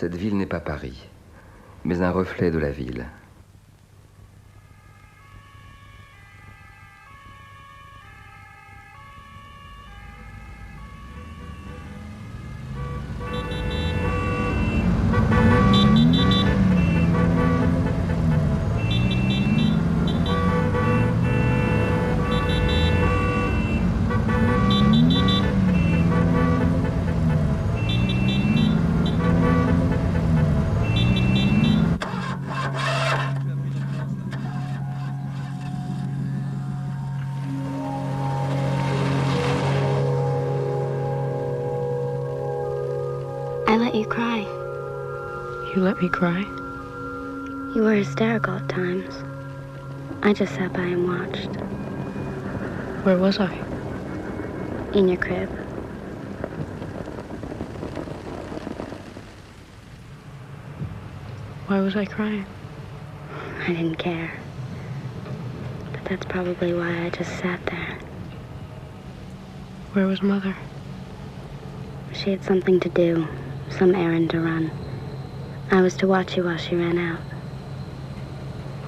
Cette ville n'est pas Paris, mais un reflet de la ville. I let you cry. You let me cry? You were hysterical at times. I just sat by and watched. Where was I? In your crib. Why was I crying? I didn't care. But that's probably why I just sat there. Where was Mother? She had something to do, some errand to run. I was to watch you while she ran out.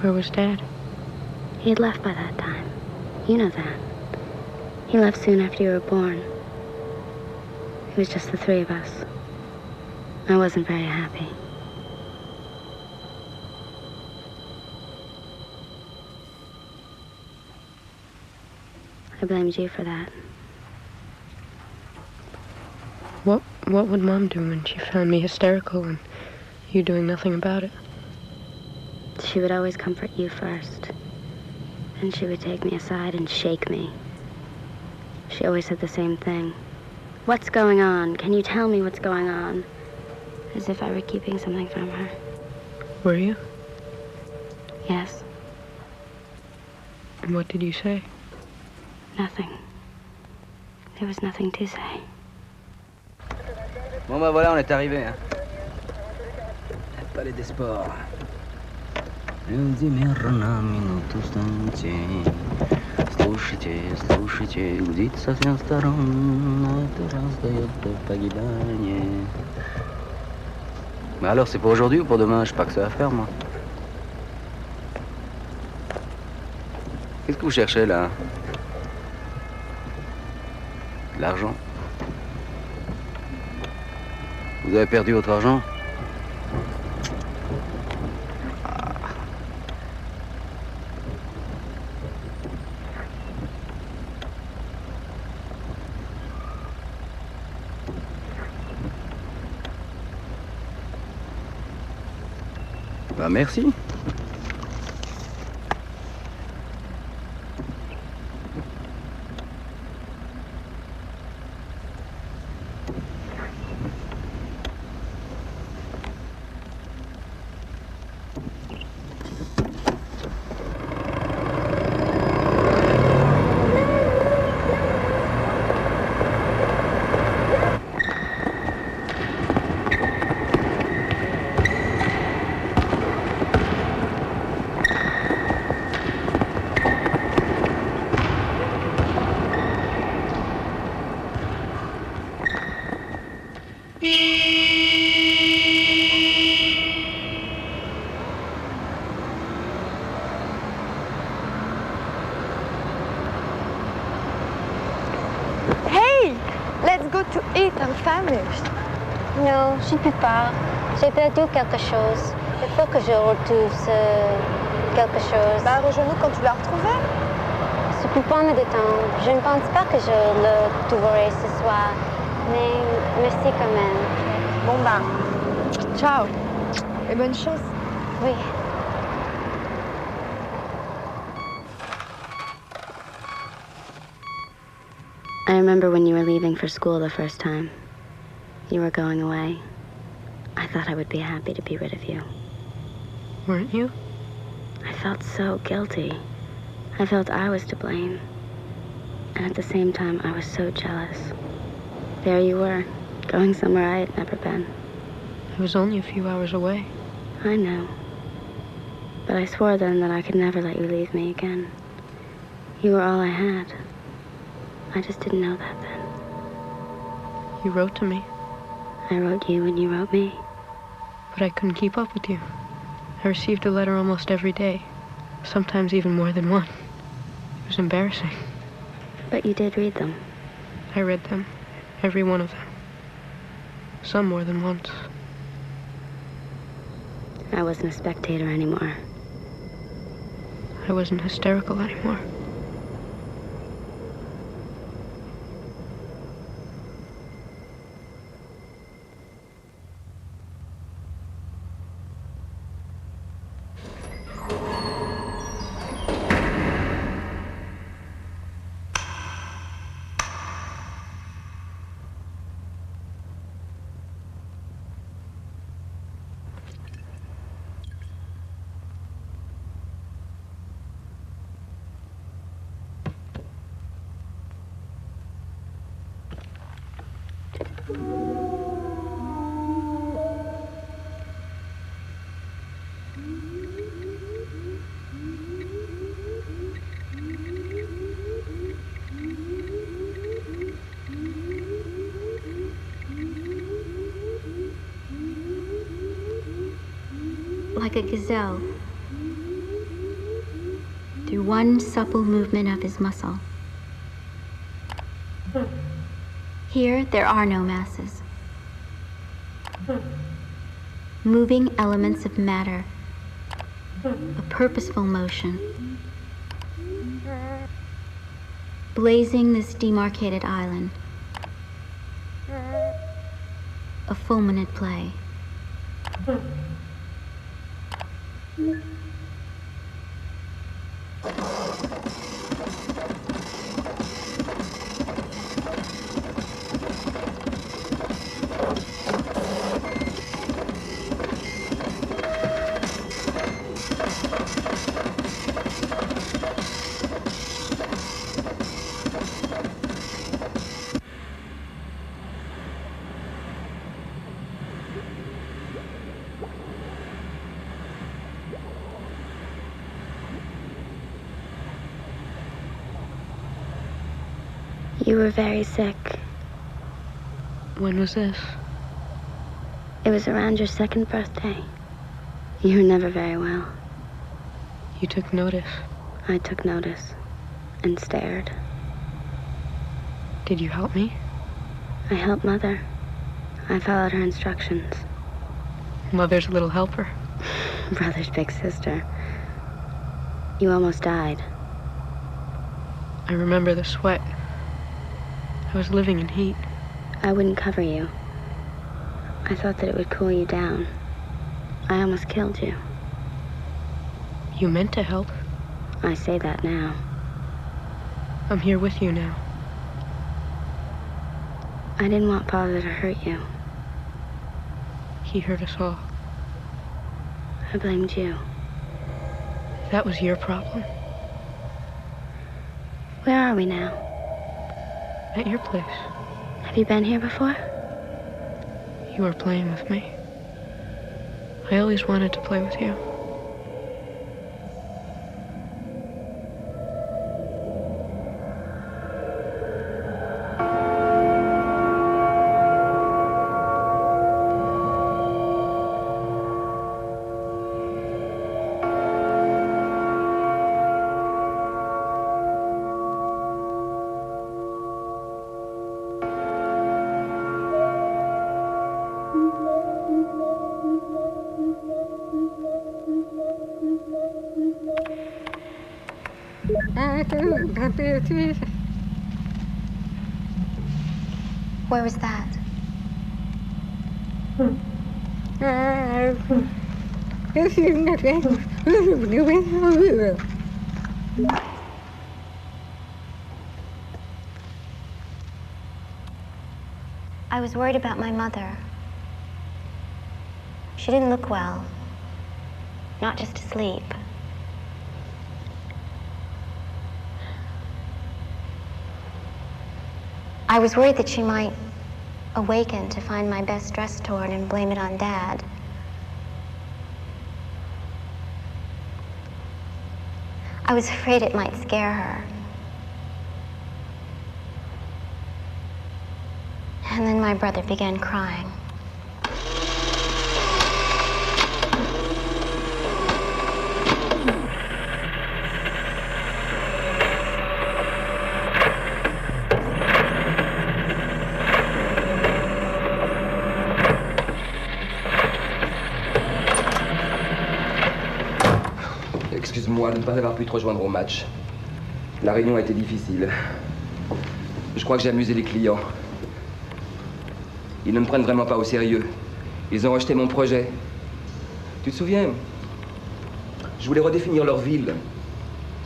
Where was Dad? He had left by that time. You know that. He left soon after you were born. It was just the three of us. I wasn't very happy. I blamed you for that. What would Mom do when she found me hysterical and you doing nothing about it? She would always comfort you first. Then she would take me aside and shake me. She always said the same thing. What's going on? Can you tell me what's going on? As if I were keeping something from her. Were you? Yes. And what did you say? Nothing. There was nothing to say. Bon bah voilà, on est arrivé. Hein. Palais des Sports. Слушайте, слушайте, гудит со всех сторон, это раздает погибание. Mais alors, c'est pour aujourd'hui ou pour demain? Je sais pas que ça va faire, moi. Qu'est-ce que vous cherchez, là? De l'argent? Vous avez perdu votre argent? Bah merci. Non, je ne peux pas. J'ai perdu quelque chose. Il faut que je retrouve quelque chose. Bah, rejoins-nous quand tu l'as retrouvé. Ça peut prendre du temps. Je ne pense pas que je le trouverai ce soir. Mais merci quand même. Bon bah, ciao. Et bonne chance. Oui. I remember when you were leaving for school the first time. You were going away. I thought I would be happy to be rid of you. Weren't you? I felt so guilty. I felt I was to blame. And at the same time, I was so jealous. There you were, going somewhere I had never been. I was only a few hours away. I know. But I swore then that I could never let you leave me again. You were all I had. I just didn't know that then. You wrote to me. I wrote you and you wrote me. But I couldn't keep up with you. I received a letter almost every day, sometimes even more than one. It was embarrassing. But you did read them. I read them, every one of them. Some more than once. I wasn't a spectator anymore. I wasn't hysterical anymore. Like a gazelle, through one supple movement of his muscle. Here, there are no masses. Moving elements of matter, a purposeful motion, blazing this demarcated island, a fulminant play. You were very sick. When was this? It was around your 2nd birthday. You were never very well. You took notice. I took notice and stared. Did you help me? I helped Mother. I followed her instructions. Mother's little helper. Brother's big sister. You almost died. I remember the sweat. I was living in heat. I wouldn't cover you. I thought that it would cool you down. I almost killed you. You meant to help. I say that now. I'm here with you now. I didn't want Father to hurt you. He hurt us all. I blamed you. That was your problem. Where are we now? At your place. Have you been here before? You were playing with me. I always wanted to play with you. Where was that? I was worried about my mother. She didn't look well, not just asleep. I was worried that she might awaken to find my best dress torn and blame it on Dad. I was afraid it might scare her. And then my brother began crying. moi de ne pas avoir pu te rejoindre au match. La réunion a été difficile. Je crois que j'ai amusé les clients. Ils ne me prennent vraiment pas au sérieux. Ils ont rejeté mon projet. Tu te souviens? Je voulais redéfinir leur ville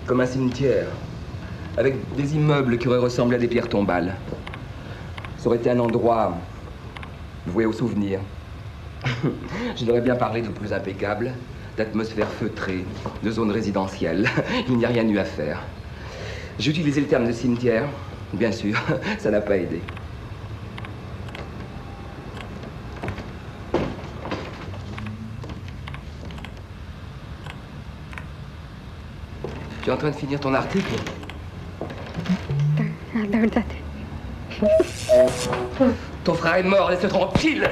comme un cimetière, avec des immeubles qui auraient ressemblé à des pierres tombales. Ça aurait été un endroit voué au souvenir. Je leur ai bien parlé de plus impeccable, d'atmosphère feutrée, de zones résidentielles. Il n'y a rien eu à faire. J'ai utilisé le terme de cimetière, bien sûr, ça n'a pas aidé. Tu es en train de finir ton article? Ton frère est mort, laisse-le tranquille!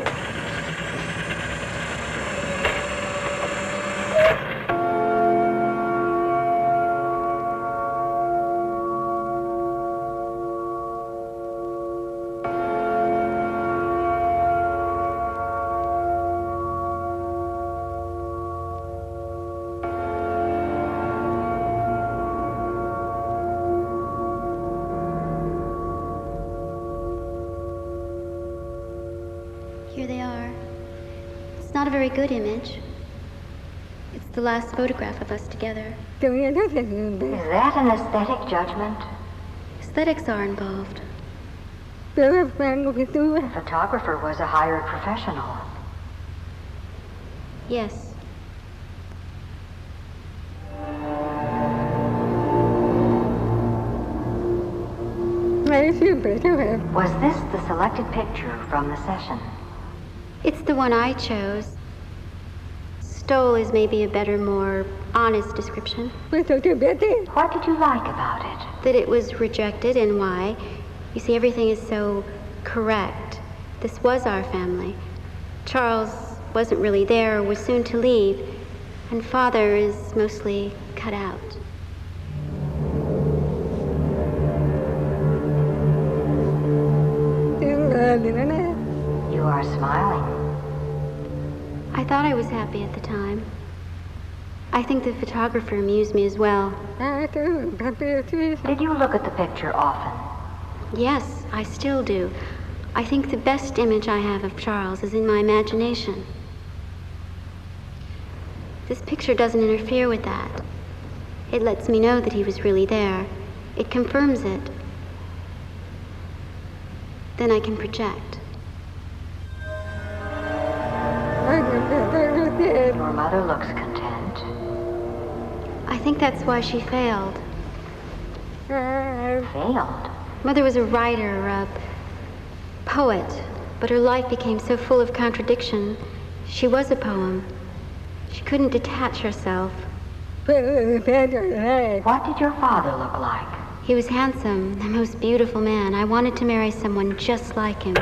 Here they are. It's not a very good image. It's the last photograph of us together. Is that an aesthetic judgment? Aesthetics are involved. The photographer was a hired professional. Yes. Was this the selected picture from the session? It's the one I chose. Stole is maybe a better, more honest description. What did you like about it? That it was rejected and why. You see, everything is so correct. This was our family. Charles wasn't really there or was soon to leave. And Father is mostly cut out. You are smiling. I thought I was happy at the time. I think the photographer amused me as well. Did you look at the picture often? Yes, I still do. I think the best image I have of Charles is in my imagination. This picture doesn't interfere with that. It lets me know that he was really there. It confirms it. Then I can project. Your mother looks content. I think that's why she failed. Failed? Mother was a writer, a poet, but her life became so full of contradiction. She was a poem. She couldn't detach herself. What did your father look like? He was handsome, the most beautiful man. I wanted to marry someone just like him.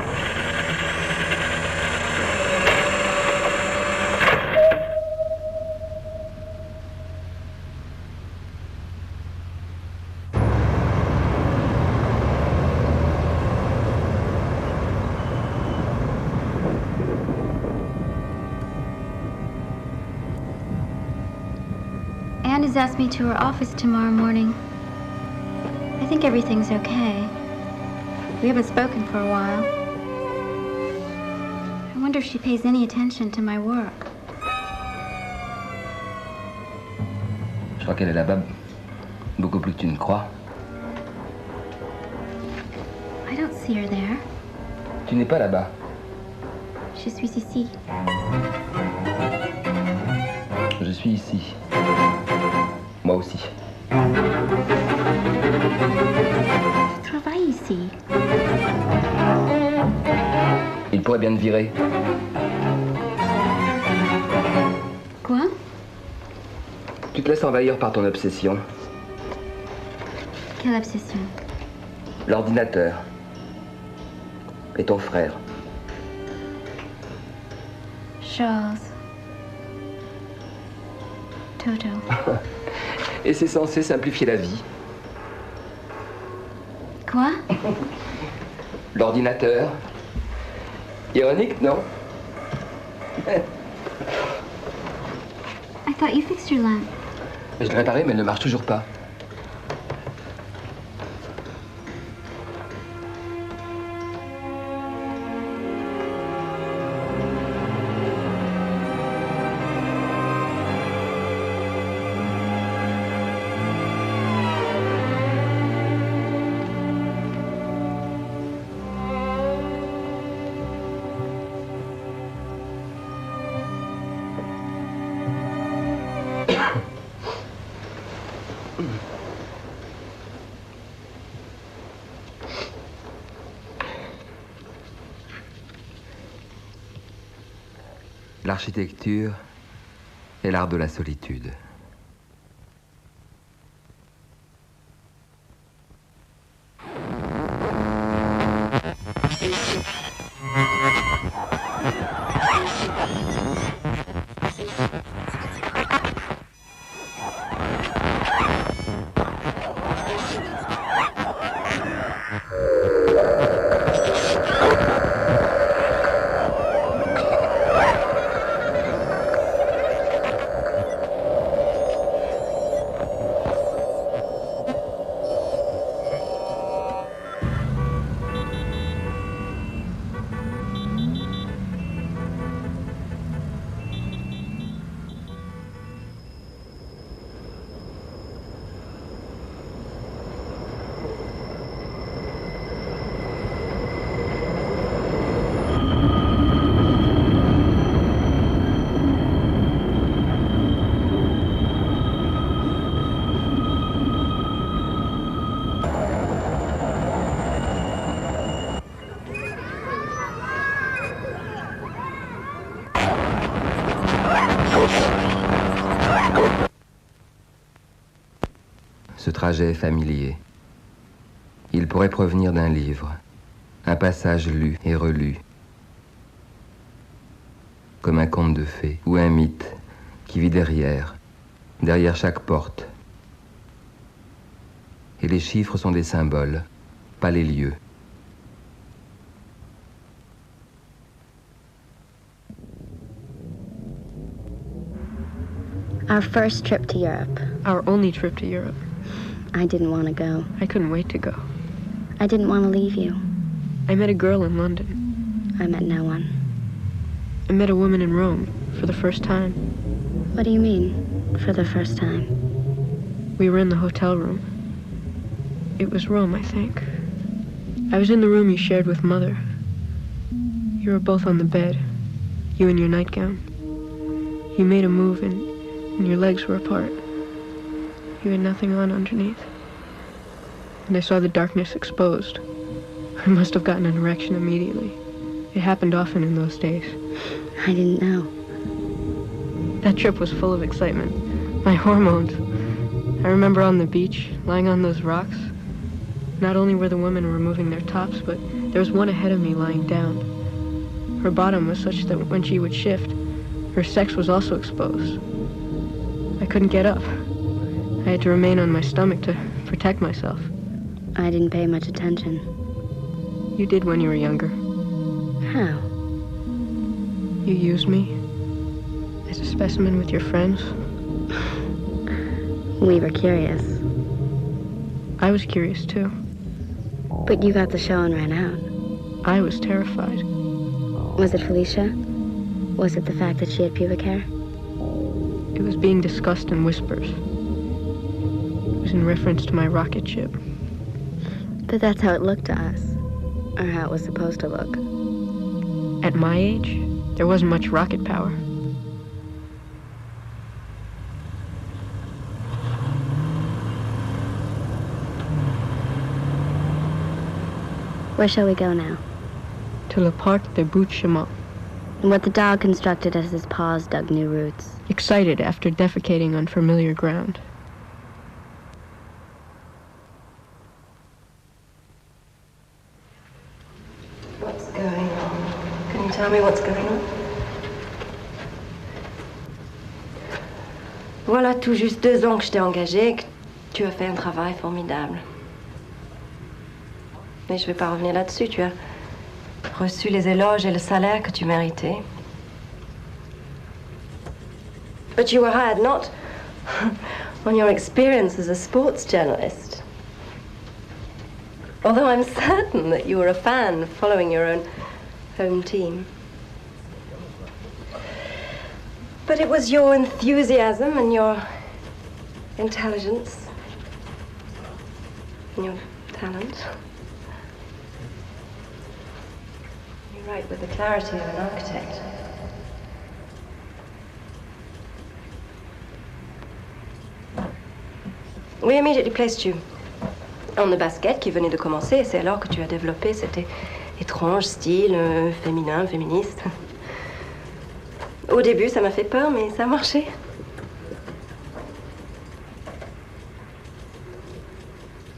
Anne has asked me to her office tomorrow morning. I think everything's okay. We haven't spoken for a while. I wonder if she pays any attention to my work. Je crois qu'elle est là-bas, beaucoup plus que tu ne crois. I don't see her there. Tu n'es pas là-bas. Je suis ici. Je suis ici. Moi aussi. Je travaille ici. Il pourrait bien te virer. Quoi? Tu te laisses envahir par ton obsession. Quelle obsession? L'ordinateur. Et ton frère. Charles. Toto. Et c'est censé simplifier la vie. Quoi? L'ordinateur. Ironique, non? I thought you fixed your lamp. Je l'ai réparée, mais elle ne marche toujours pas. L'architecture est l'art de la solitude. Ce trajet est familier. Il pourrait provenir d'un livre, un passage lu et relu, comme un conte de fées ou un mythe qui vit derrière chaque porte. Et les chiffres sont des symboles, pas les lieux. Our first trip to Europe. Our only trip to Europe. I didn't want to go. I couldn't wait to go. I didn't want to leave you. I met a girl in London. I met no one. I met a woman in Rome for the first time. What do you mean, for the first time? We were in the hotel room. It was Rome, I think. I was in the room you shared with Mother. You were both on the bed, you in your nightgown. You made a move and your legs were apart. You had nothing on underneath. And I saw the darkness exposed. I must have gotten an erection immediately. It happened often in those days. I didn't know. That trip was full of excitement. My hormones. I remember on the beach, lying on those rocks. Not only were the women removing their tops, but there was one ahead of me lying down. Her bottom was such that when she would shift, her sex was also exposed. I couldn't get up. I had to remain on my stomach to protect myself. I didn't pay much attention. You did when you were younger. How? You used me as a specimen with your friends. We were curious. I was curious too. But you got the show and ran out. I was terrified. Was it Felicia? Was it the fact that she had pubic hair? It was being discussed in whispers. It was in reference to my rocket ship. But that's how it looked to us. Or how it was supposed to look. At my age, there wasn't much rocket power. Where shall we go now? To Le Parc des Buttes Chemin. What the dog constructed as his paws dug new roots. Excited after defecating on familiar ground. What's going on? Can you tell me what's going on? Voilà tout juste 2 ans que je t'ai engagée et que tu as fait un travail formidable. Mais je ne vais pas revenir là-dessus. Tu as reçu les éloges et le salaire que tu méritais. But you were hired not on your experience as a sports journalist. Although I'm certain that you were a fan following your own home team. But it was your enthusiasm and your intelligence and your talent. You write with the clarity of an architect. We immediately placed you on the basket qui venait de commencer, et c'est alors que tu as développé cet étrange style féminin, féministe. Au début, ça m'a fait peur, mais ça a marché.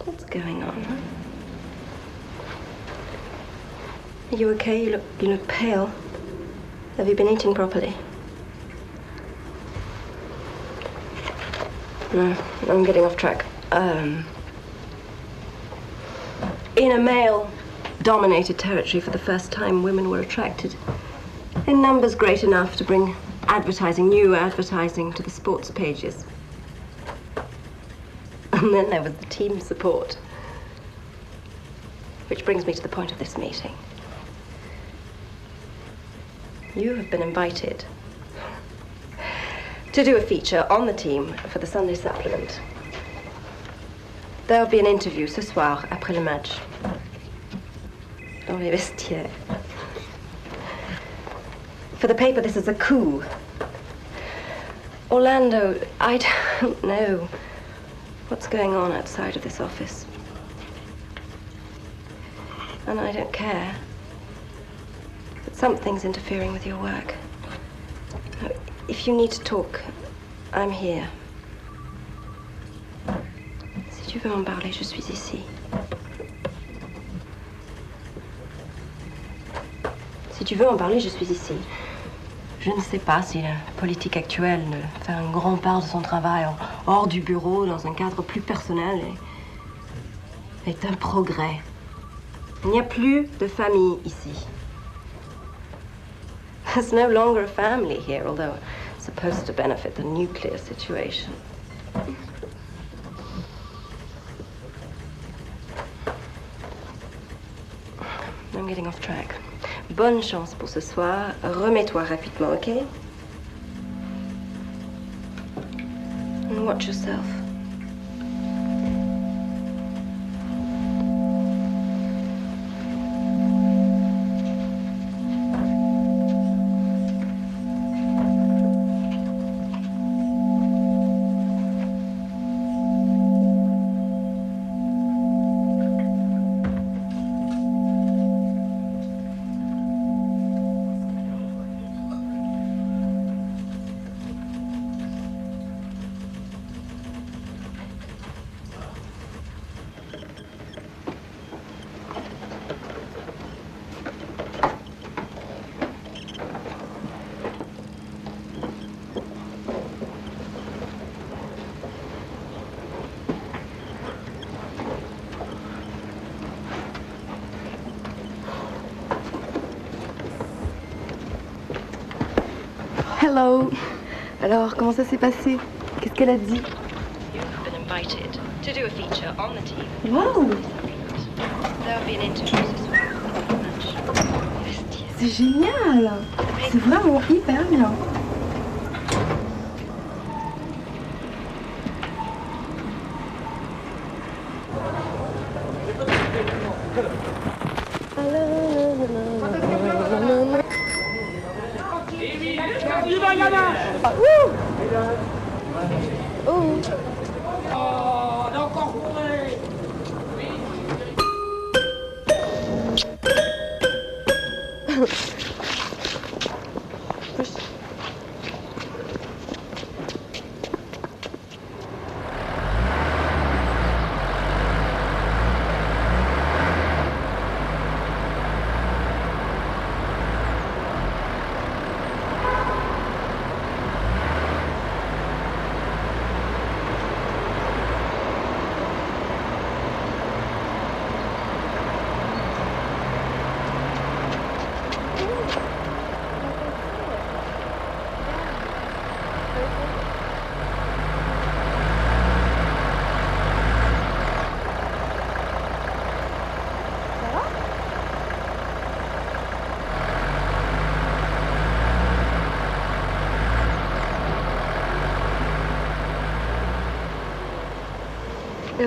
What's going on? Huh? Are you okay? You look pale. Have you been eating properly? No, I'm getting off track. In a male-dominated territory, for the first time, women were attracted in numbers great enough to bring advertising, new advertising, to the sports pages. And then there was the team support. Which brings me to the point of this meeting. You have been invited to do a feature on the team for the Sunday supplement. There'll be an interview ce soir, après le match. Dans les vestiaires. For the paper, this is a coup. Orlando, I don't know what's going on outside of this office. And I don't care. But something's interfering with your work. If you need to talk, I'm here. Si tu veux en parler, je suis ici. Si tu veux en parler, je suis ici. Je ne sais pas si la politique actuelle de faire une grande part de son travail hors du bureau, dans un cadre plus personnel, est un progrès. Il n'y a plus de famille ici. There's no longer a family here, although it's supposed to benefit the nuclear situation. I'm getting off track. Bonne chance pour ce soir. Remets-toi rapidement, OK? And watch yourself. Hello. Alors, comment ça s'est passé? Qu'est-ce qu'elle a dit? You've been invited to do a feature on the team. Wow! There'll be an interview ce soir. C'est génial! C'est vraiment hyper bien.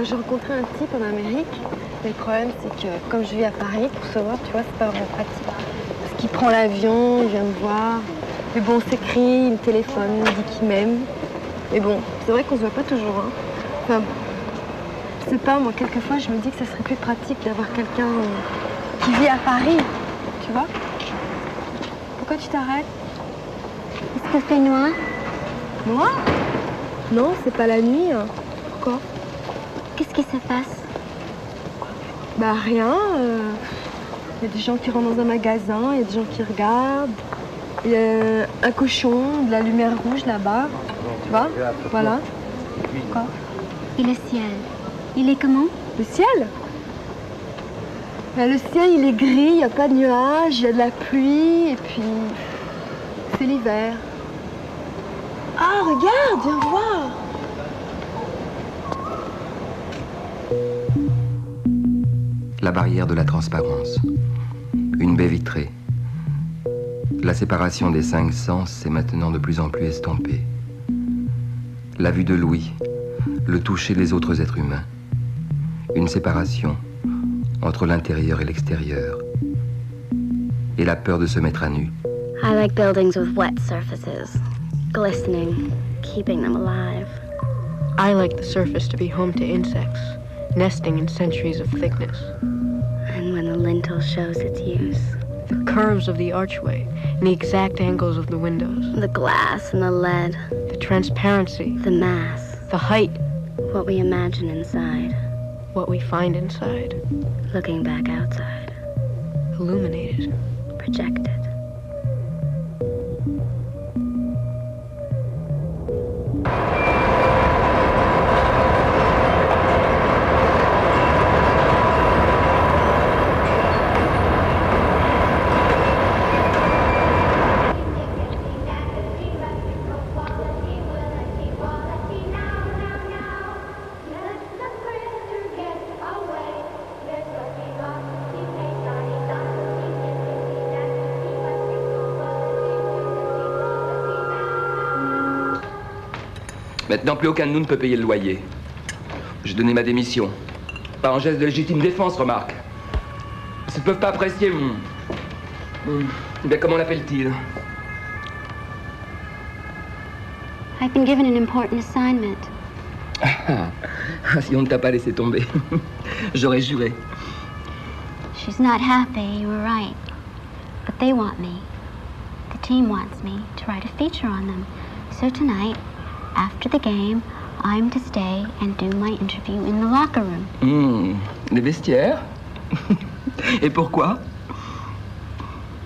J'ai rencontré un type en Amérique. Mais le problème, c'est que comme je vis à Paris, pour se voir, tu vois, c'est pas vraiment pratique. Parce qu'il prend l'avion, il vient me voir. Mais bon, on s'écrit, il me téléphone, il me dit qu'il m'aime. Mais bon, c'est vrai qu'on se voit pas toujours, hein. Enfin, je sais pas, moi, quelquefois, je me dis que ça serait plus pratique d'avoir quelqu'un qui vit à Paris, tu vois. Pourquoi tu t'arrêtes? Est-ce qu'il fait noir? Noir? Non, c'est pas la nuit. Hein. Pourquoi? Qu'est-ce qui se passe? Bah rien. Il y a des gens qui rentrent dans un magasin, il y a des gens qui regardent. Il y a un cochon, de la lumière rouge là-bas. Tu vois? Voilà. Quoi? Et le ciel? Il est comment? Le ciel? Ben, le ciel, il est gris, il n'y a pas de nuages, il y a de la pluie, et puis c'est l'hiver. Ah, regarde, viens voir! La barrière de la transparence. Une baie vitrée. La séparation des 5 sens est maintenant de plus en plus estompée. La vue de l'ouïe, le toucher des autres êtres humains. Une séparation entre l'intérieur et l'extérieur. Et la peur de se mettre à nu. I like buildings with wet surfaces, glistening, keeping them alive. I like the surface to be home to insects, nesting in centuries of thickness. And when the lintel shows its use. The curves of the archway and the exact angles of the windows. The glass and the lead. The transparency. The mass. The height. What we imagine inside. What we find inside. Looking back outside. Illuminated. Projected. Maintenant, plus aucun de nous ne peut payer le loyer. J'ai donné ma démission. Pas en geste de légitime défense, remarque. Ils ne peuvent pas apprécier mon... Eh bien, comment l'appelle-t-il? I've been given an important assignment. Si on ne t'a pas laissé tomber. J'aurais juré. She's not happy, you were right. But they want me. The team wants me to write a feature on them. So tonight, after the game, I'm to stay and do my interview in the locker room. Les vestiaires? Et pourquoi?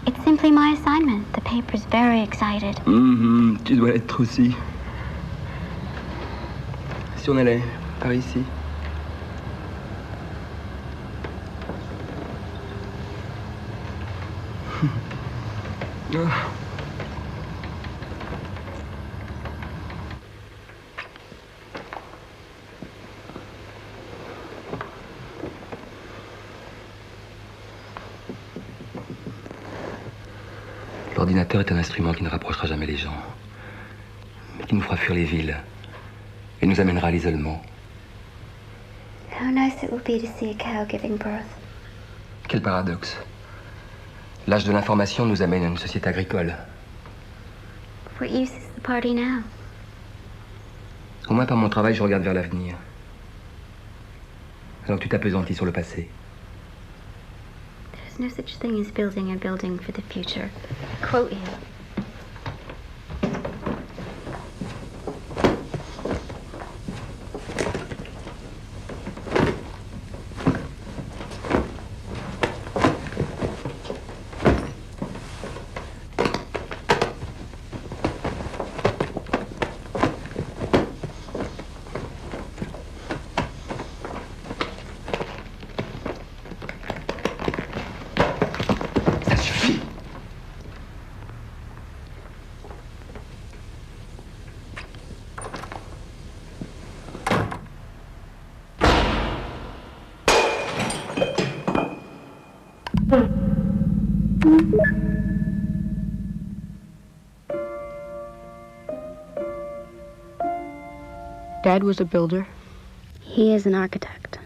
It's simply my assignment. The paper's very excited. Tu dois l'être aussi. Si on allait par ici. L'ordinateur est un instrument qui ne rapprochera jamais les gens, mais qui nous fera fuir les villes et nous amènera à l'isolement. How nice it will be to see a cow giving birth. Quel paradoxe. L'âge de l'information nous amène à une société agricole. What use is the party now? Au moins par mon travail, je regarde vers l'avenir. Alors que tu t'appesantis sur le passé. There's no such thing as building a building for the future. Quote you. Dad was a builder. He is an architect.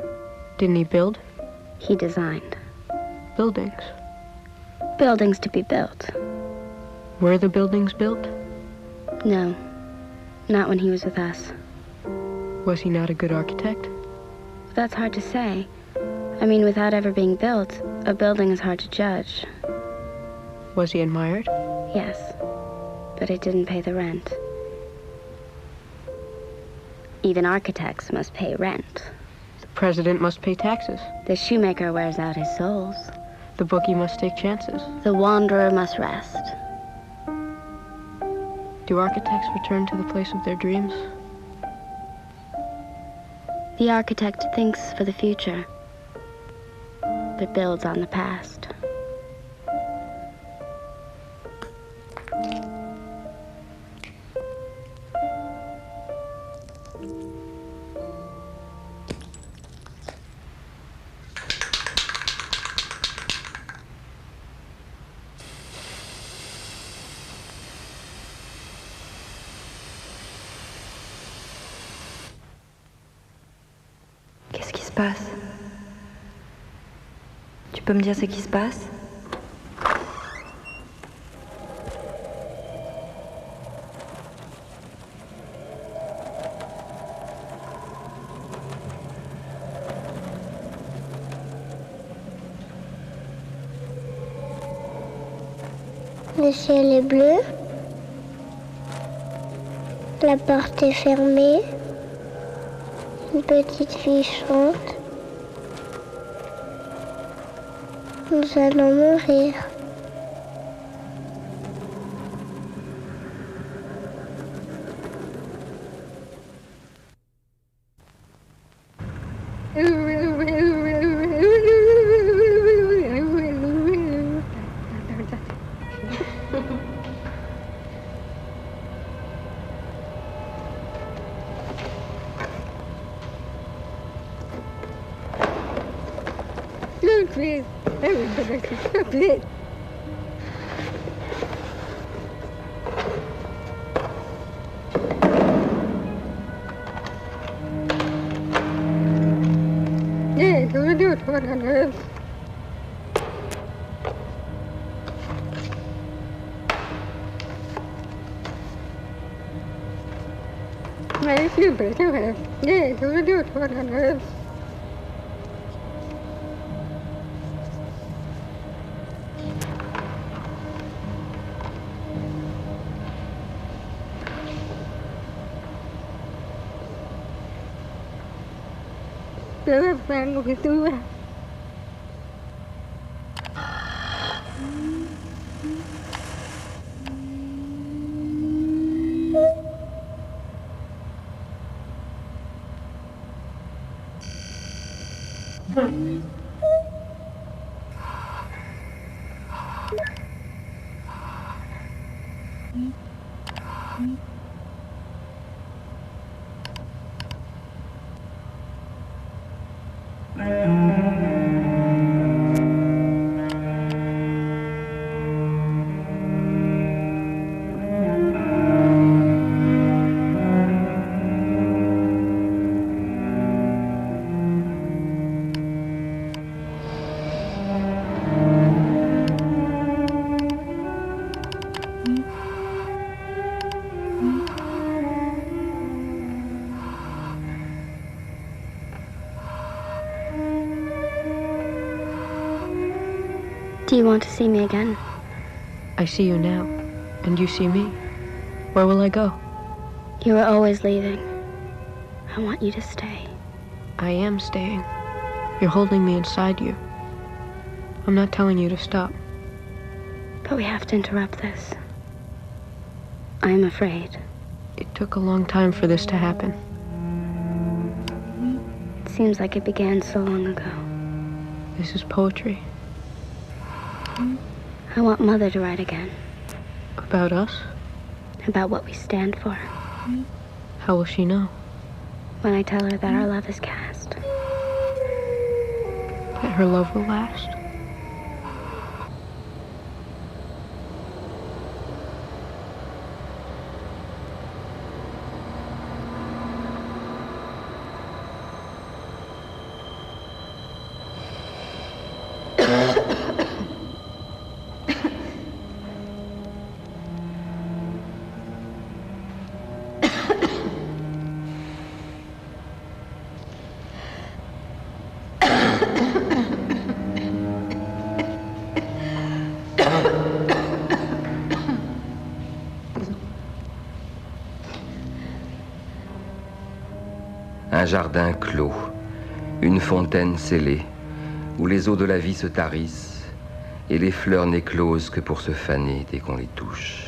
Didn't he build? He designed. Buildings. Buildings to be built. Were the buildings built? No, not when he was with us. Was he not a good architect? That's hard to say. I mean, without ever being built, a building is hard to judge. Was he admired? Yes, but it didn't pay the rent. Even architects must pay rent. The president must pay taxes. The shoemaker wears out his soles. The bookie must take chances. The wanderer must rest. Do architects return to the place of their dreams? The architect thinks for the future, but builds on the past. Qu'est-ce qui se passe? Tu peux me dire ce qui se passe? Le ciel est bleu. La porte est fermée. Une petite fille chante. Nous allons mourir. Please, everybody, please. Yeah, do it for the My favorite, yeah, do it for the Fan của tôi à. Do you want to see me again? I see you now, and you see me. Where will I go? You were always leaving. I want you to stay. I am staying. You're holding me inside you. I'm not telling you to stop. But we have to interrupt this. I'm afraid. It took a long time for this to happen. It seems like it began so long ago. This is poetry. I want Mother to write again. About us? About what we stand for. How will she know? When I tell her that our love is cast. That her love will last? Un jardin clos, une fontaine scellée, où les eaux de la vie se tarissent et les fleurs n'éclosent que pour se faner dès qu'on les touche.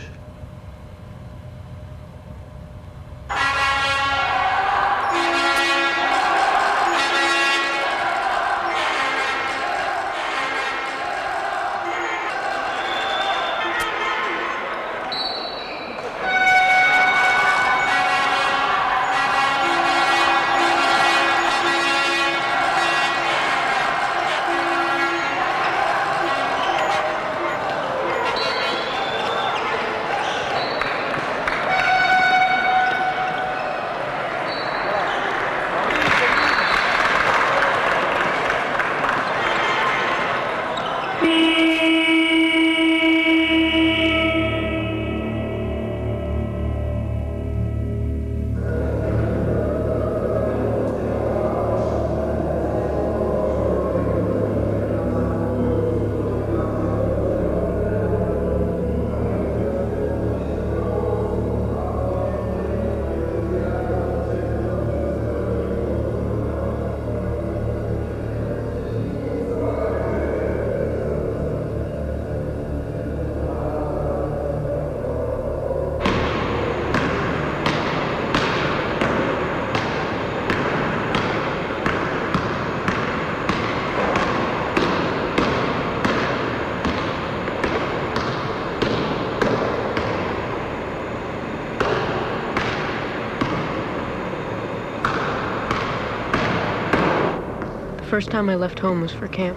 The first time I left home was for camp.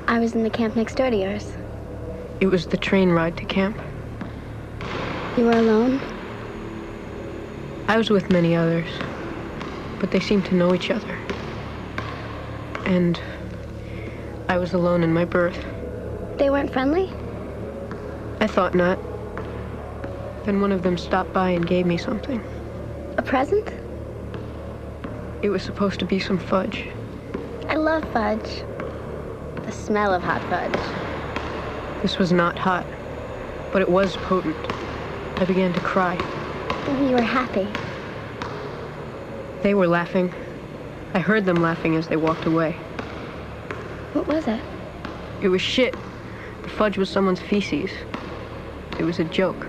I was in the camp next door to yours. It was the train ride to camp. You were alone? I was with many others, but they seemed to know each other. And I was alone in my berth. They weren't friendly? I thought not. Then one of them stopped by and gave me something. A present? It was supposed to be some fudge. I love fudge. The smell of hot fudge. This was not hot, but it was potent. I began to cry. You were happy. They were laughing. I heard them laughing as they walked away. What was it? It was shit. The fudge was someone's feces. It was a joke.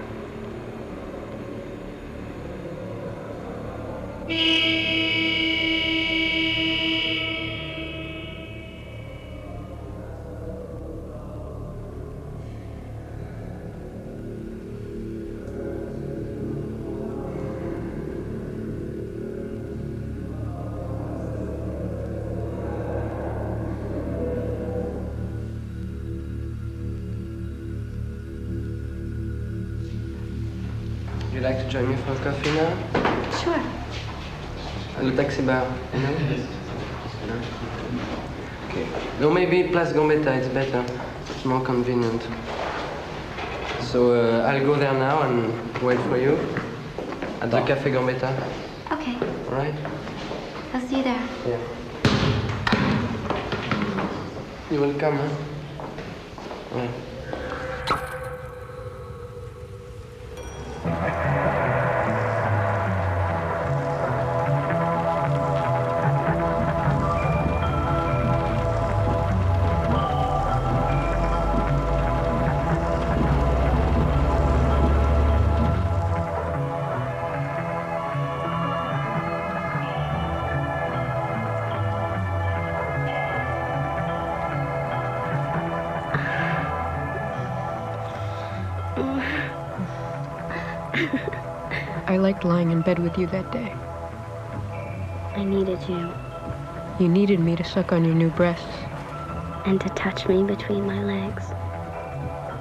You'd like to join me for a coffee now? Sure. At the taxi bar, you know? No? Okay. Go maybe Place Gambetta, it's better. It's more convenient. So I'll go there now and wait for you at the Café Gambetta. Okay. All right? I'll see you there. Yeah. You will come, huh? Yeah. I liked lying in bed with you that day. I needed you. You needed me to suck on your new breasts. And to touch me between my legs.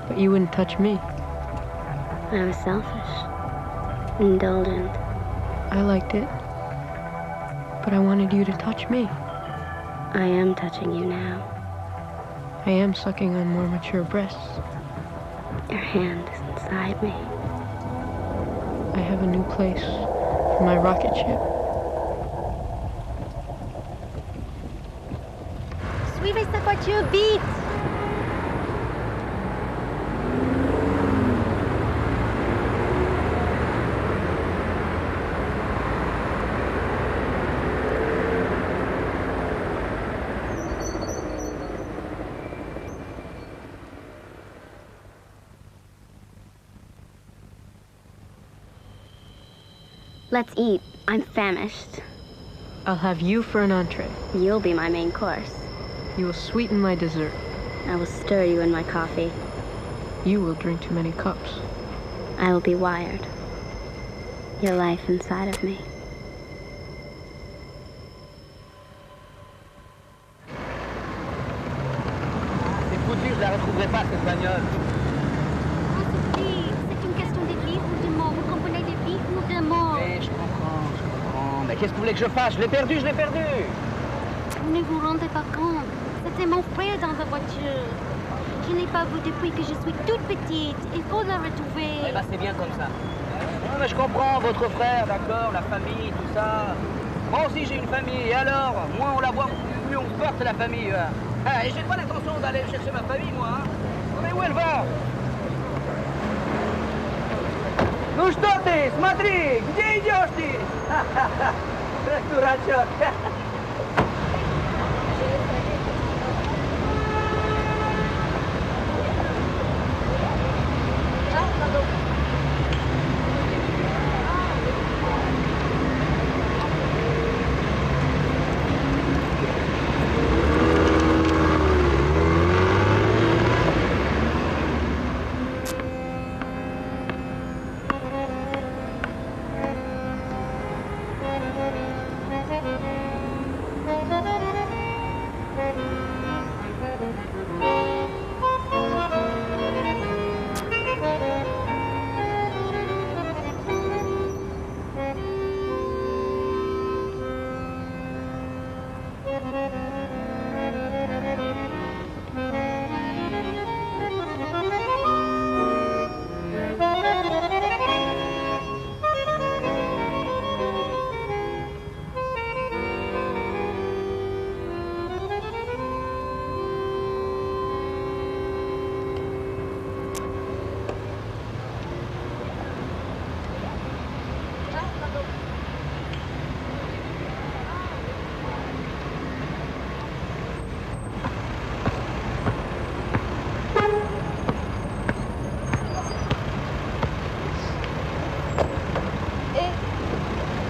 But you wouldn't touch me. I was selfish. Indulgent. I liked it. But I wanted you to touch me. I am touching you now. I am sucking on more mature breasts. Your hand is inside me. I have a new place for my rocket ship. Suivez sa voiture, vite! Let's eat. I'm famished. I'll have you for an entree. You'll be my main course. You will sweeten my dessert. I will stir you in my coffee. You will drink too many cups. I will be wired. Your life inside of me. C'est foutu, je la retrouverai pas, cette bagnole. C'est une question de vie ou de mort. Vous comprenez, de vie ou de mort. Mais je comprends. Mais qu'est-ce que vous voulez que je fasse? Je l'ai perdu. Vous ne vous rendez pas compte. C'était mon frère dans la voiture. Je n'ai pas vu depuis que je suis toute petite. Il faut la retrouver. Eh ben, c'est bien comme ça. Non, mais je comprends, votre frère, d'accord, la famille, tout ça. Moi aussi, j'ai une famille. Et alors, moins on la voit, plus on porte la famille. Ah, et j'ai pas l'intention d'aller chercher ma famille, moi. Hein. Mais où elle va? Ну что ты, смотри, где идешь ты? Дурачок.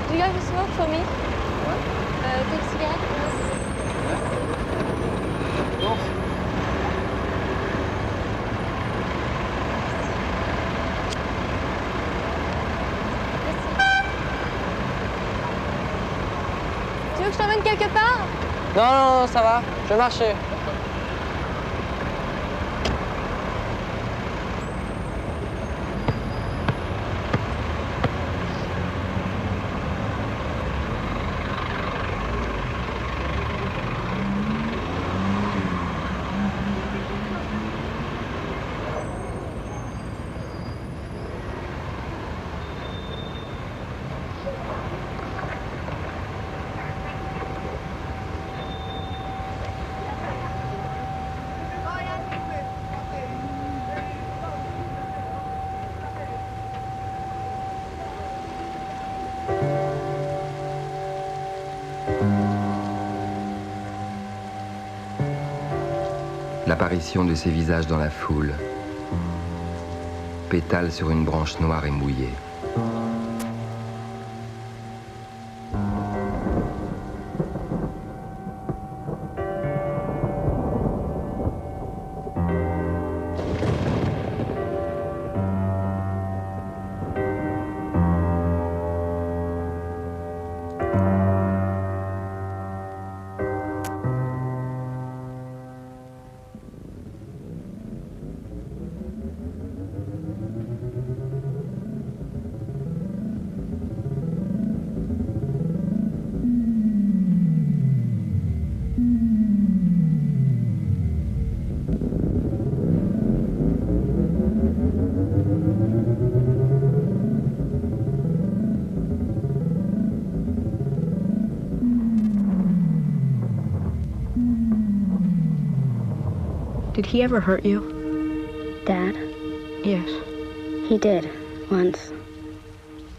Do you have a smoke for me? Take cigarette? Non. Tu veux que je t'emmène quelque part? Non, ça va. Je vais marcher. L'apparition de ces visages dans la foule, pétales sur une branche noire et mouillée. Did he ever hurt you? Dad? Yes. He did, once.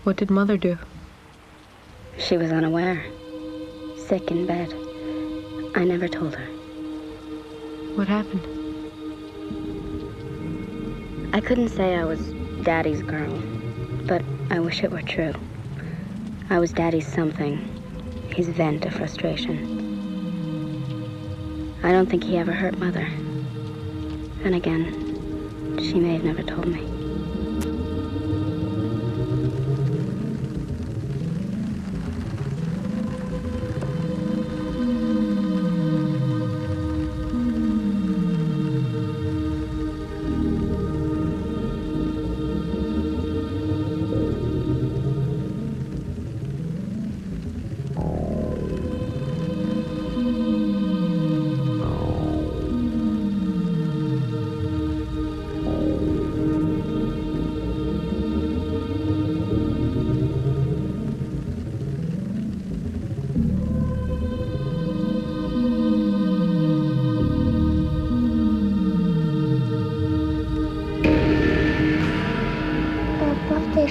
What did Mother do? She was unaware. Sick in bed. I never told her. What happened? I couldn't say I was Daddy's girl, but I wish it were true. I was Daddy's something, his vent of frustration. I don't think he ever hurt Mother. And again, she may have never told me.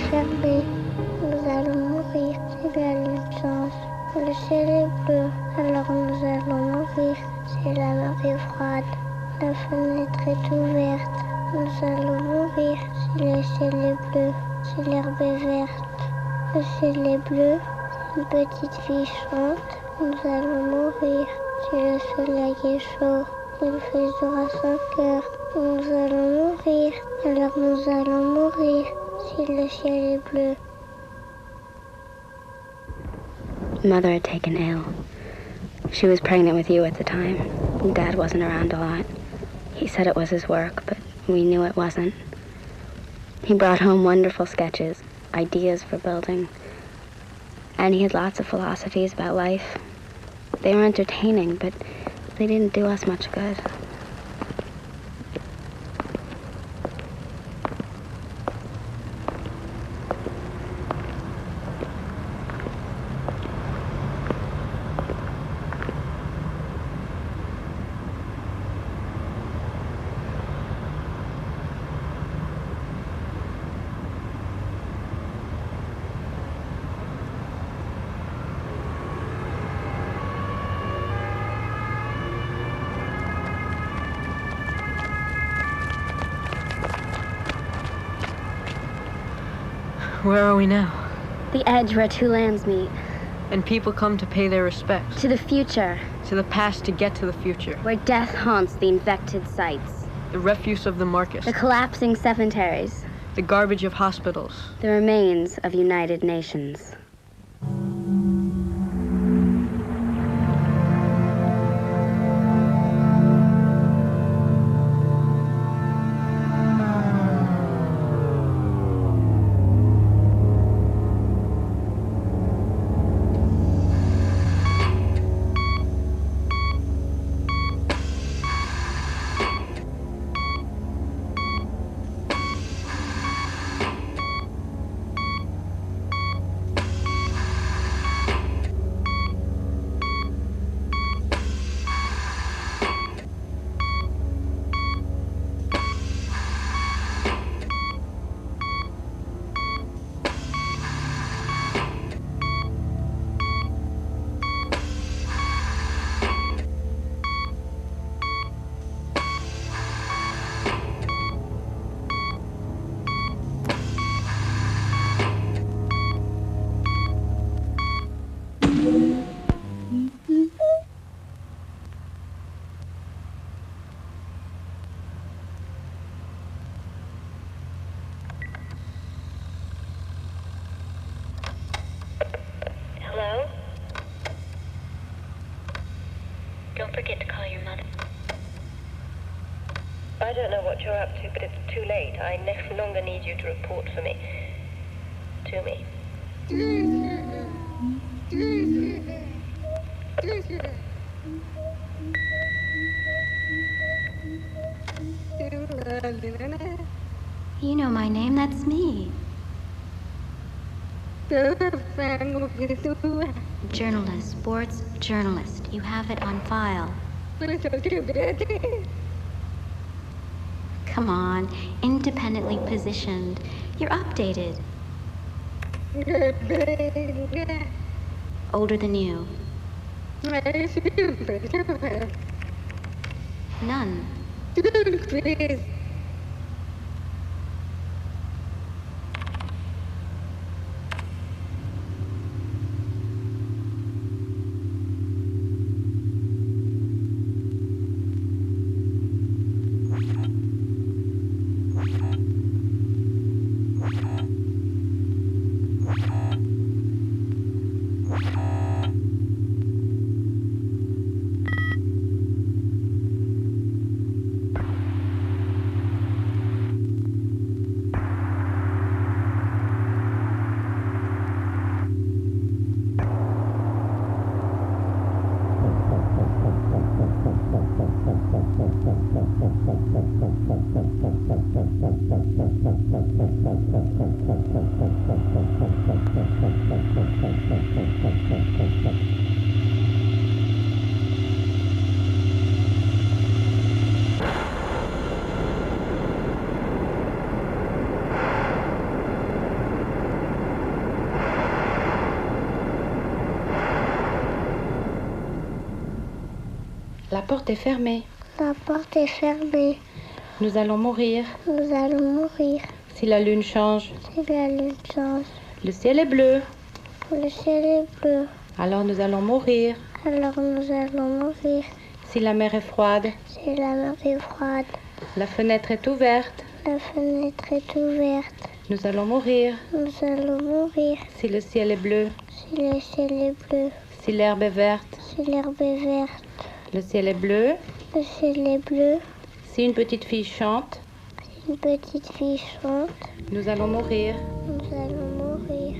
Fermé, nous allons mourir s'il y a une chance. Le ciel est bleu, alors nous allons mourir si la mer est froide. La fenêtre est ouverte, nous allons mourir si le ciel est bleu, si l'herbe est verte. Le ciel est bleu, une petite fille chante, nous allons mourir si le soleil est chaud. Il fait jour à 5 heures, nous allons mourir, alors nous allons mourir. Si le ciel est bleu. Mother had taken ill. She was pregnant with you at the time. Dad wasn't around a lot. He said it was his work, but we knew it wasn't. He brought home wonderful sketches, ideas for building, and he had lots of philosophies about life. They were entertaining, but they didn't do us much good. Where are we now? The edge where two lands meet. And people come to pay their respects. To the future. To the past to get to the future. Where death haunts the infected sites. The refuse of the markets. The collapsing cemeteries. The garbage of hospitals. The remains of United Nations. Don't forget to call your mother. I don't know what you're up to, but it's too late. I no longer need you to report for me. To me. You know my name, that's me. Journalist, sports journalist. You have it on file. Come on, independently positioned. You're updated. Older than you. None. La porte est fermée. La porte est fermée. Nous allons mourir. Nous allons mourir. Si la lune change. Si la lune change. Le ciel est bleu. Le ciel est bleu. Alors nous allons mourir. Alors nous allons mourir. Si la mer est froide. Si la mer est froide. La fenêtre est ouverte. La fenêtre est ouverte. Nous allons mourir. Nous allons mourir. Si le ciel est bleu. Si le ciel est bleu. Si l'herbe est verte. Si l'herbe est verte. Le ciel est bleu. Le ciel est bleu. Si une petite fille chante. Si une petite fille chante. Nous allons mourir. Nous allons mourir.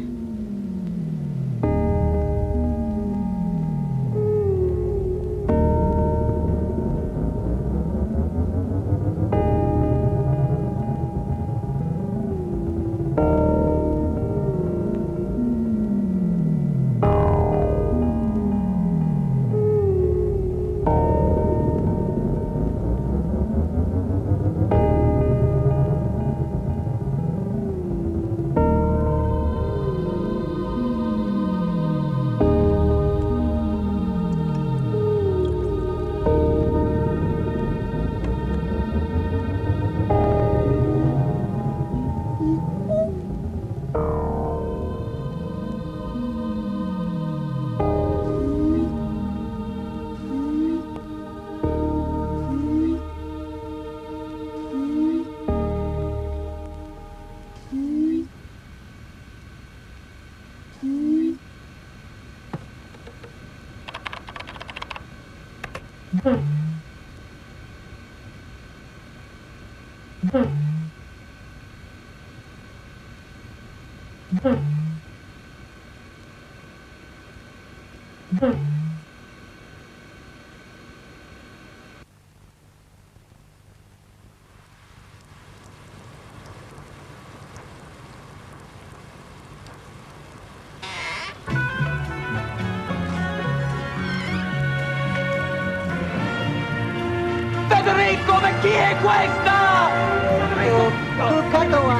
Federico, ma chi è questa?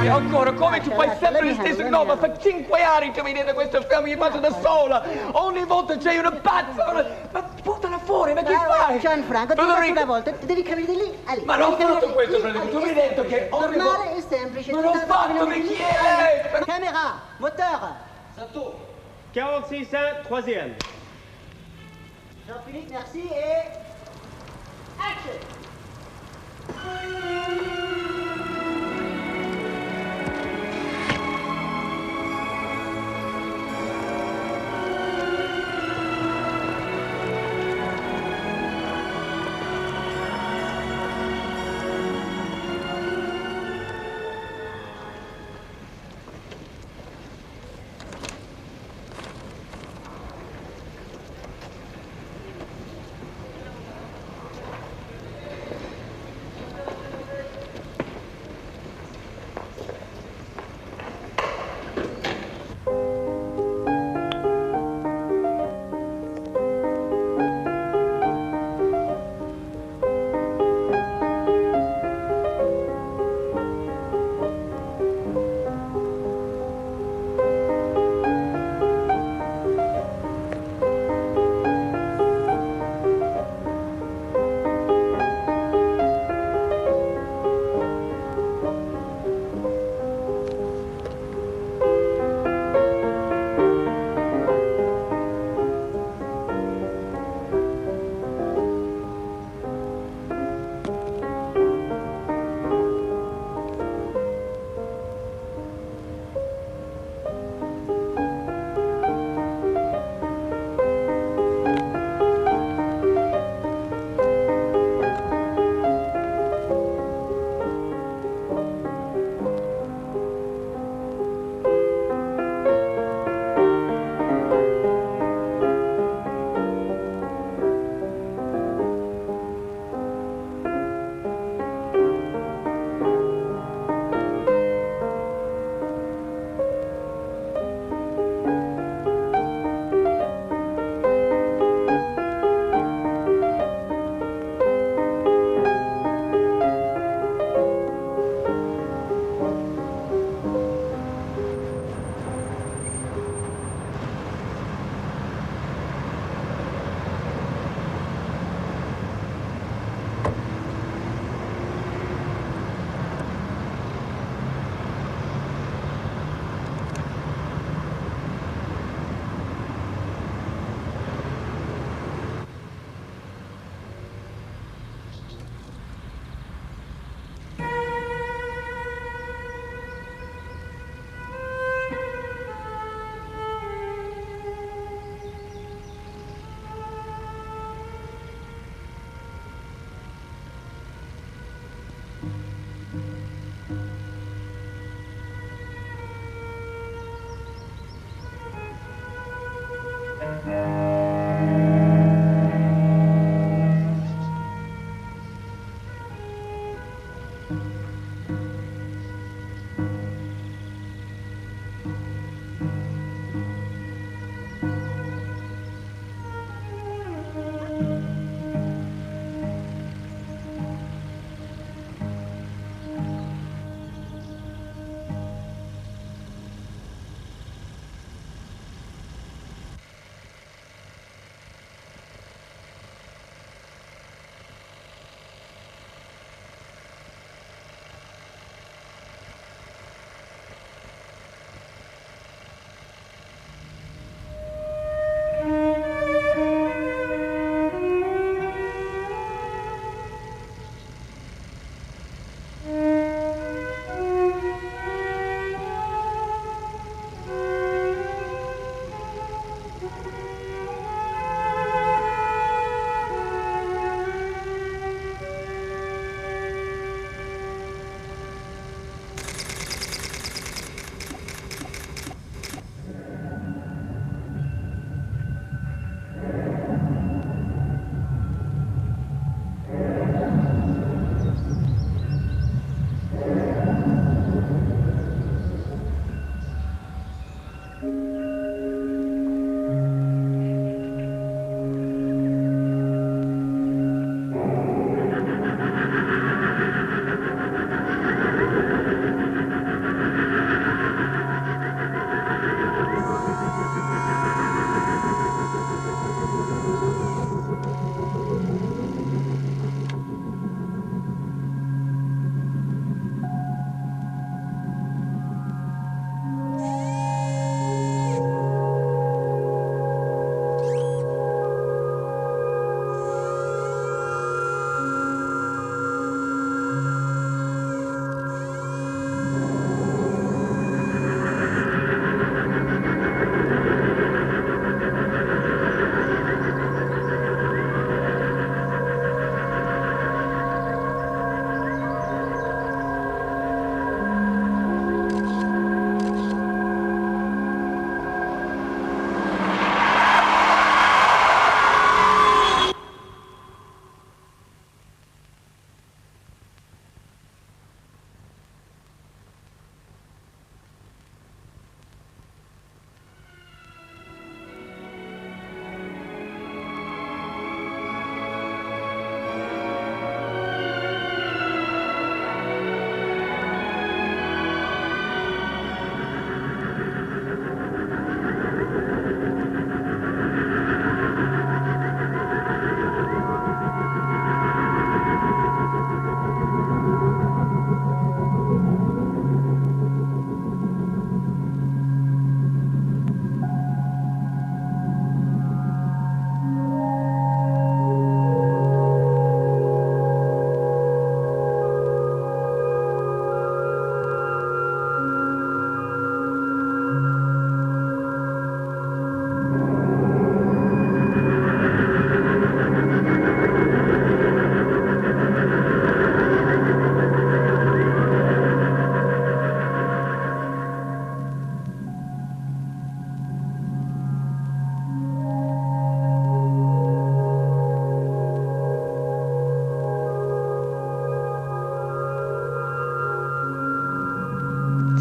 E ancora, come tu fai sempre le stesse? No, ma per 5 anni tu mi dici questo film, io faccio da sola. Ogni volta c'è una pazza. Ma portala fuori, ma che fai? Gianfranco, una volta ti devi capire lì. Allì. Ma non ho fatto questo, Federico. Tu mi hai detto che ogni volta... Normale e semplice. Non ho fatto, ma chi è? Caméra, moteur. Sato. 46 troisième. Jean-Philippe, merci et... Action.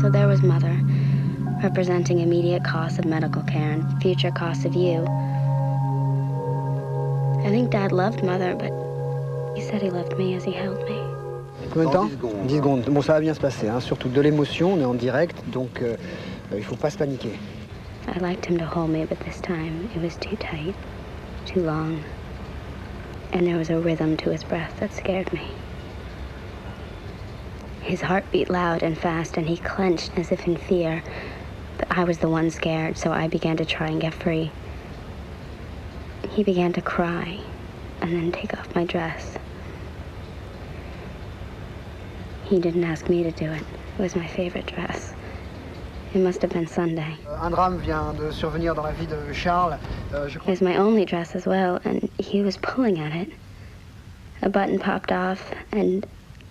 So there was Mother, representing immediate costs of medical care and future costs of you. I think Dad loved Mother, but he said he loved me as he held me. Combien de temps 10 secondes. Bon, ça va bien se passer, hein. Surtout de l'émotion, on est en direct, donc il faut pas se paniquer. I liked him to hold me, but this time it was too tight, too long. And there was a rhythm to his breath that scared me. His heart beat loud and fast, and he clenched as if in fear. But I was the one scared, so I began to try and get free. He began to cry, and then take off my dress. He didn't ask me to do it. It was my favorite dress. It must have been Sunday. Un drame vient de survenir dans la vie de Charles. It was my only dress as well, and he was pulling at it. A button popped off, and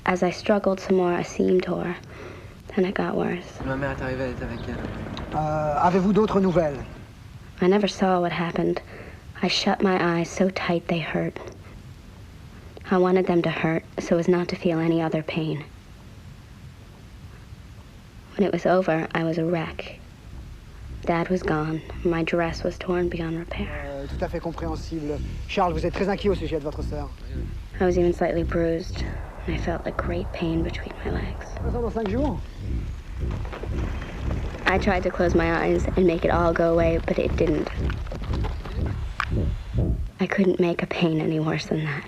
as I struggled some more, a seam tore. Then it got worse. Ma mère est arrivée, elle était avec elle. Avez-vous d'autres nouvelles? I never saw what happened. I shut my eyes so tight they hurt. I wanted them to hurt so as not to feel any other pain. When it was over, I was a wreck. Dad was gone. My dress was torn beyond repair. Tout à fait compréhensible. Charles, vous êtes très inquiet au sujet de votre sœur. I was even slightly bruised. I felt a great pain between my legs. Dans 5 jours. I tried to close my eyes and make it all go away, but it didn't. I couldn't make a pain any worse than that.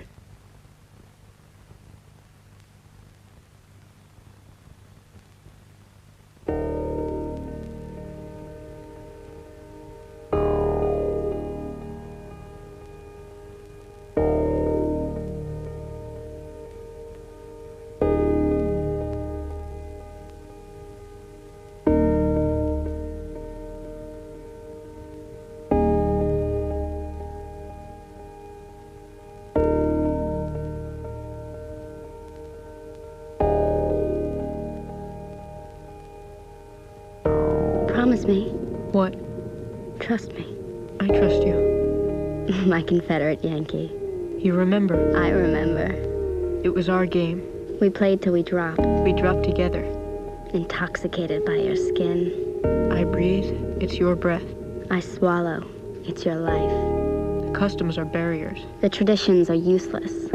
Promise me. What? Trust me. I trust you. My Confederate Yankee. You remember? I remember. It was our game. We played till we dropped. We dropped together. Intoxicated by your skin. I breathe. It's your breath. I swallow. It's your life. The customs are barriers. The traditions are useless.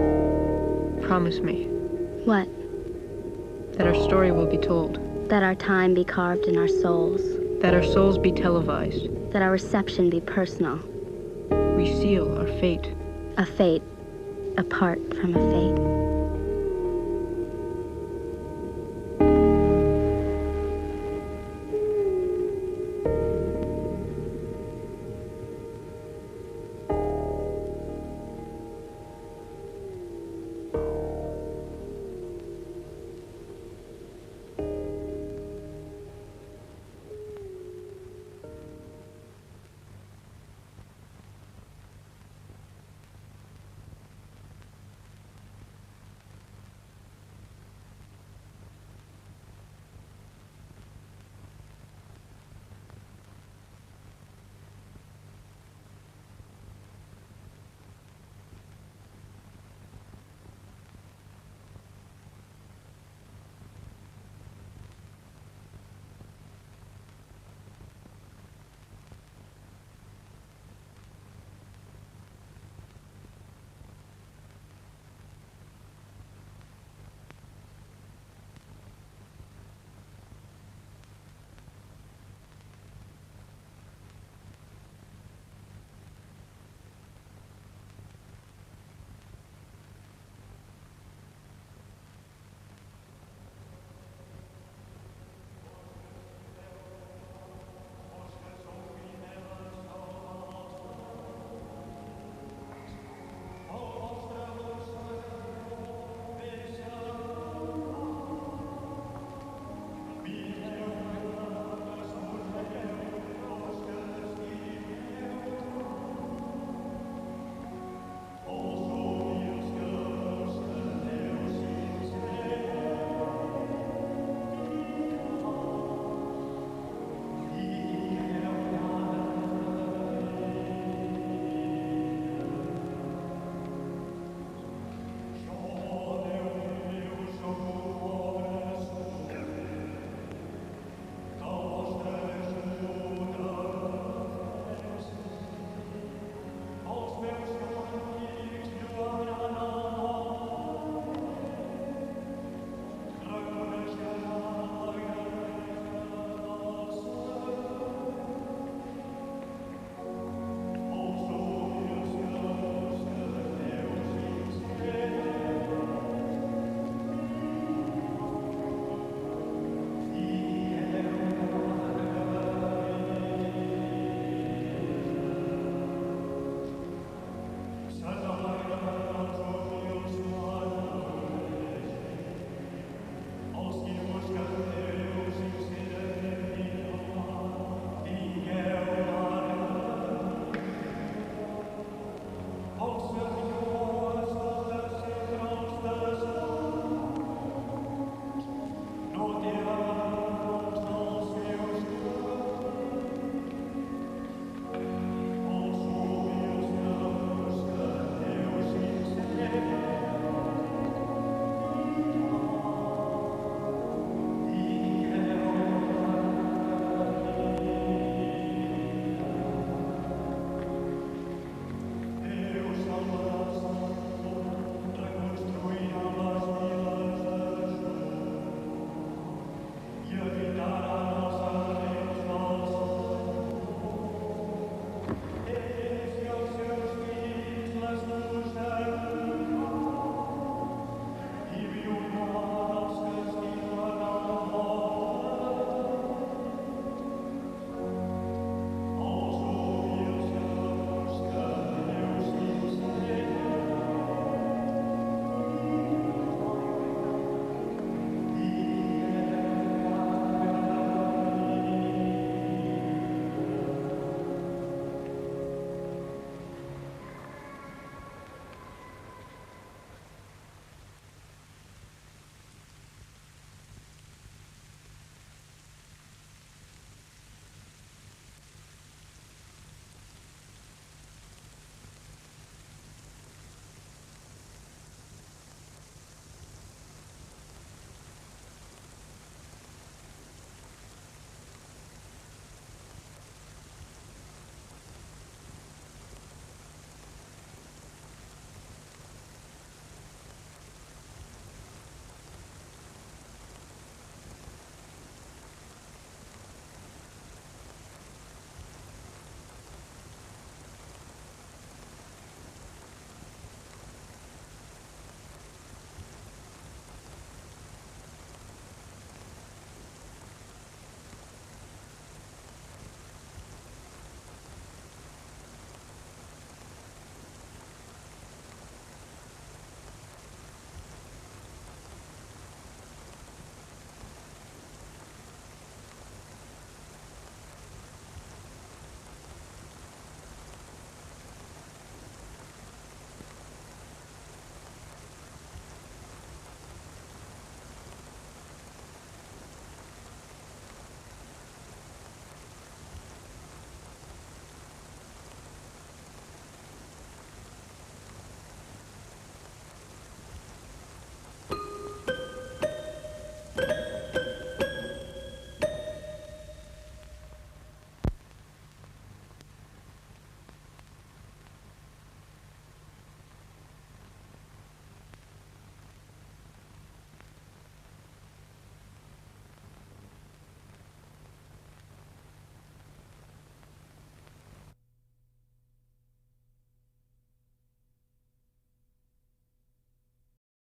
Promise me. What? That our story will be told. That our time be carved in our souls. That our souls be televised. That our reception be personal. We seal our fate. A fate apart from a fate.